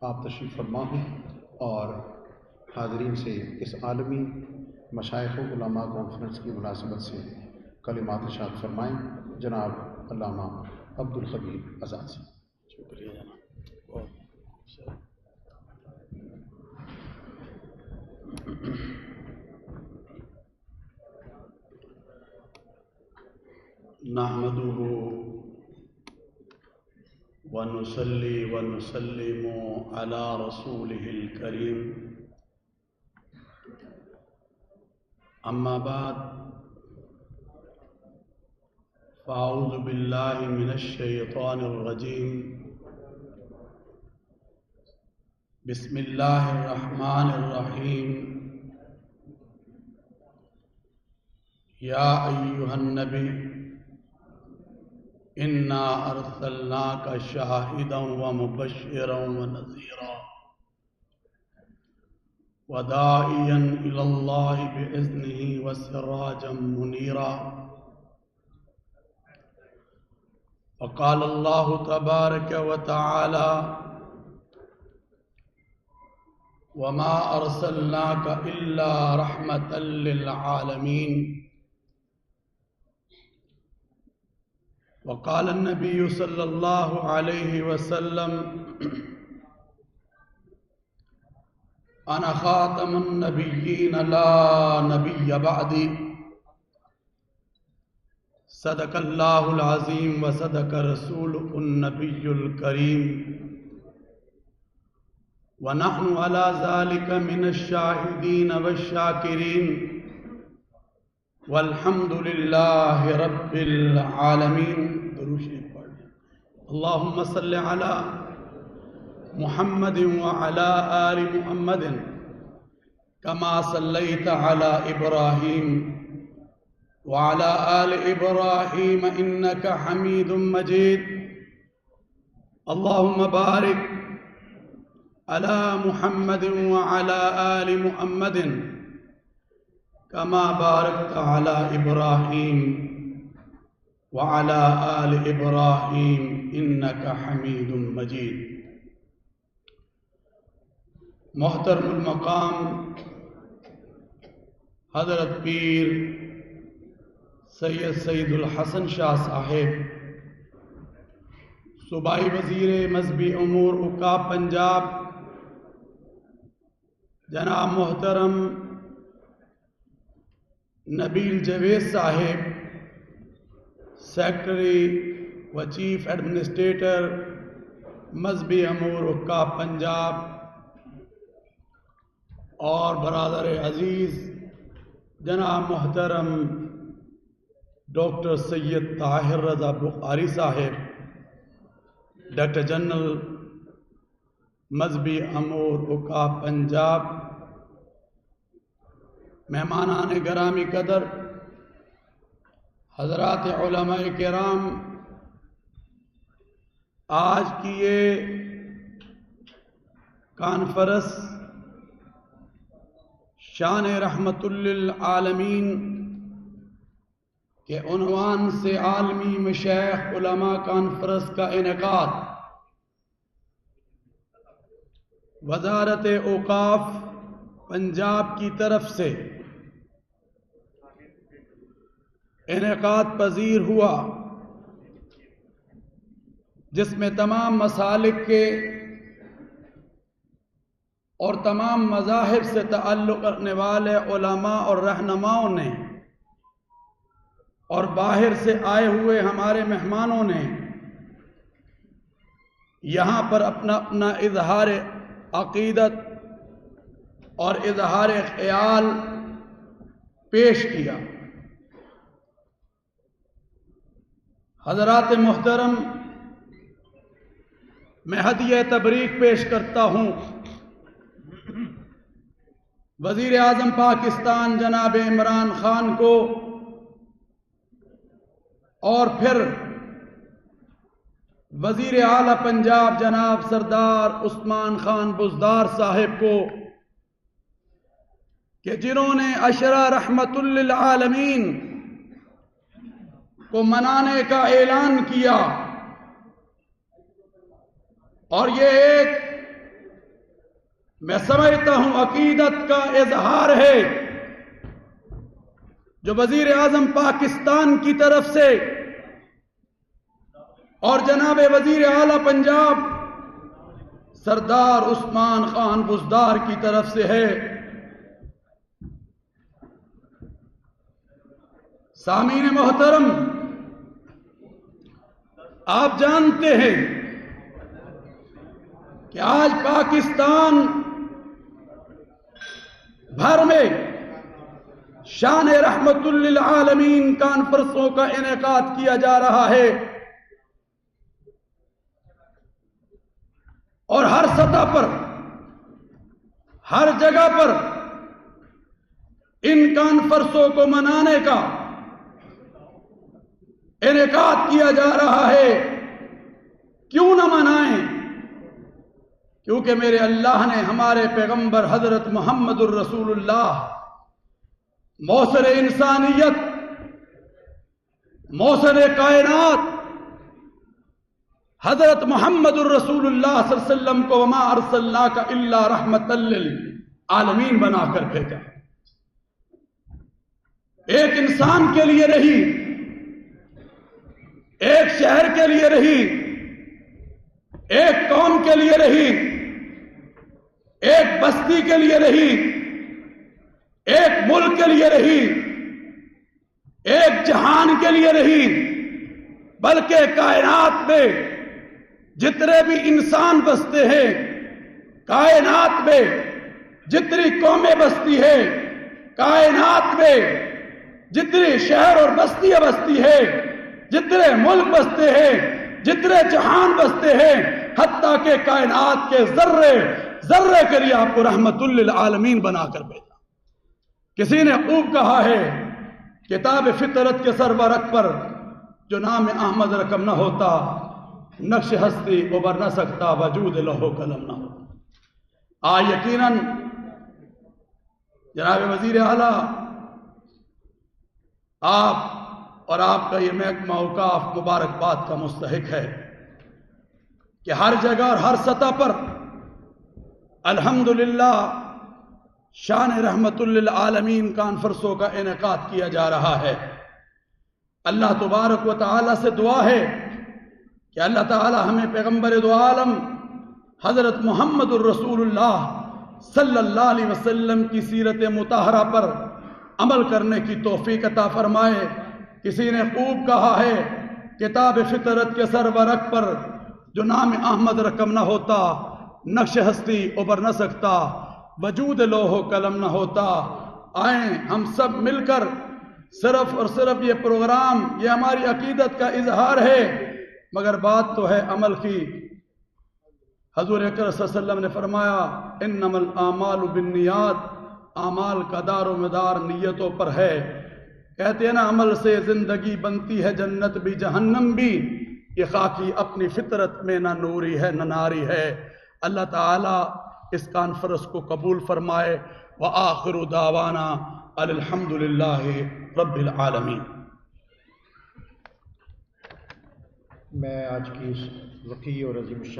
آپ تشریف فرما ہیں اور حاضرین سے اس عالمی مشائخ و علماء کانفرنس کی مناسبت سے کلمات ارشاد فرمائیں۔ جناب علامہ عبدالخبیر آزاد سے۔ شکریہ جناب۔ نحمده ونصلي ونسلم على رسوله الكريم، أما بعد، فأعوذ بالله من الشيطان الرجيم، بسم الله الرحمن الرحيم، يا أيها النبي إنا أرسلناك شاهدا ومبشرا ونذيرا وداعيا إلى الله بإذنه وسراجا منيرا، وقال الله تبارك وتعالى: وما أرسلناك إلا رحمة للعالمين، وقال النبي صلى الله عليه وسلم: أنا خاتم النبيين لا نبي بعدي، صدق الله العظيم وصدق رسوله النبي الكريم، ونحن على ذلك من الشاهدين والشاكرين، والحمد لله رب العالمين۔ اللهم صل على محمد وعلى آل محمد كما صليت على إبراهيم وعلى آل إبراهيم إنك حميد مجيد، اللهم بارك على محمد وعلى آل محمد كما باركت على إبراهيم وعلى آل إبراهيم إنك حميد مجيد۔ محترم المقام حضرت پیر سید الحسن شاہ صاحب، صوبائی وزیر مذہبی امور اوقاف پنجاب، جناب محترم نبیل جاوید صاحب، سیکرٹری و چیف ایڈمنسٹریٹر مذہبی امور اوقاف پنجاب، اور برادر عزیز جناب محترم ڈاکٹر سید طاہر رضا بخاری صاحب، ڈائریکٹر جنرل مذہبی امور اوقاف پنجاب، مہمانان گرامی قدر، حضرات علماء کرام، آج کی یہ کانفرنس شان رحمت للعالمین کے عنوان سے عالمی مشائخ علماء کانفرنس کا انعقاد وزارت اوقاف پنجاب کی طرف سے انعقاد پذیر ہوا، جس میں تمام مسالک کے اور تمام مذاہب سے تعلق رکھنے والے علماء اور رہنماؤں نے اور باہر سے آئے ہوئے ہمارے مہمانوں نے یہاں پر اپنا اپنا اظہار عقیدت اور اظہار خیال پیش کیا۔ حضرات محترم، میں ہدیہ تبریک پیش کرتا ہوں وزیر اعظم پاکستان جناب عمران خان کو، اور پھر وزیر اعلیٰ پنجاب جناب سردار عثمان خان بزدار صاحب کو، کہ جنہوں نے عشرہ رحمت للعالمین کو منانے کا اعلان کیا، اور یہ ایک میں سمجھتا ہوں عقیدت کا اظہار ہے جو وزیر اعظم پاکستان کی طرف سے اور جناب وزیر اعلی پنجاب سردار عثمان خان بزدار کی طرف سے ہے۔ سامعین محترم، آپ جانتے ہیں کہ آج پاکستان بھر میں شان رحمت للعالمین کانفرنسوں کا انعقاد کیا جا رہا ہے، اور ہر سطح پر، ہر جگہ پر ان کانفرنسوں کو منانے کا انعقاد کیا جا رہا ہے۔ کیوں نہ منائیں؟ کیونکہ میرے اللہ نے ہمارے پیغمبر حضرت محمد الرسول اللہ موصل انسانیت، موصل کائنات حضرت محمد الرسول اللہ صلی اللہ علیہ وسلم کو وما ارسلناک الا رحمت للعالمین بنا کر بھیجا۔ ایک انسان کے لیے نہیں، ایک شہر کے لیے نہیں، ایک قوم کے لیے نہیں، ایک بستی کے لیے نہیں، ایک ملک کے لیے نہیں، ایک جہان کے لیے نہیں، بلکہ کائنات میں جتنے بھی انسان بستے ہیں، کائنات میں جتنی قومیں بستی ہیں، کائنات میں جتنی شہر اور بستیاں بستی ہیں، جتنے ملک بستے ہیں، جتنے جہان بستے ہیں، حتیٰ کہ کائنات کے ذرے ذرے کے لیے آپ کو رحمت للعالمین بنا کر بھیجا۔ کسی نے خوب کہا ہے، کتاب فطرت کے سرورق پر جو نام احمد رقم نہ ہوتا، نقش ہستی ابھر نہ سکتا، وجود لوح و قلم نہ ہوتا۔ یقیناً جناب وزیر اعلیٰ، آپ اور آپ کا یہ محکمہ اوقاف مبارکباد کا مستحق ہے کہ ہر جگہ اور ہر سطح پر الحمدللہ شان رحمت للعالمین کانفرنسوں کا انعقاد کیا جا رہا ہے۔ اللہ تبارک و تعالی سے دعا ہے کہ اللہ تعالی ہمیں پیغمبر دو عالم حضرت محمد الرسول اللہ صلی اللہ علیہ وسلم کی سیرت مطہرہ پر عمل کرنے کی توفیق عطا فرمائے۔ کسی نے خوب کہا ہے، کتاب فطرت کے سرورق پر جو نام احمد رقم نہ ہوتا، نقش ہستی ابھر نہ سکتا، وجود لوح و قلم نہ ہوتا۔ آئیں ہم سب مل کر، صرف اور صرف یہ پروگرام، یہ ہماری عقیدت کا اظہار ہے، مگر بات تو ہے عمل کی۔ حضور اکرم صلی اللہ علیہ وسلم نے فرمایا، انما الاعمال بالنیات، اعمال کا دار و مدار نیتوں پر ہے۔ کہتے ہیں نا، عمل سے زندگی بنتی ہے جنت بھی جہنم بھی، یہ خاکی اپنی فطرت میں نہ نوری ہے نہ ناری ہے۔ اللہ تعالی اس کانفرنس کو قبول فرمائے۔ وآخر دعوانا الحمدللہ رب العالمین۔ میں آج کی اس وقی اور عظیم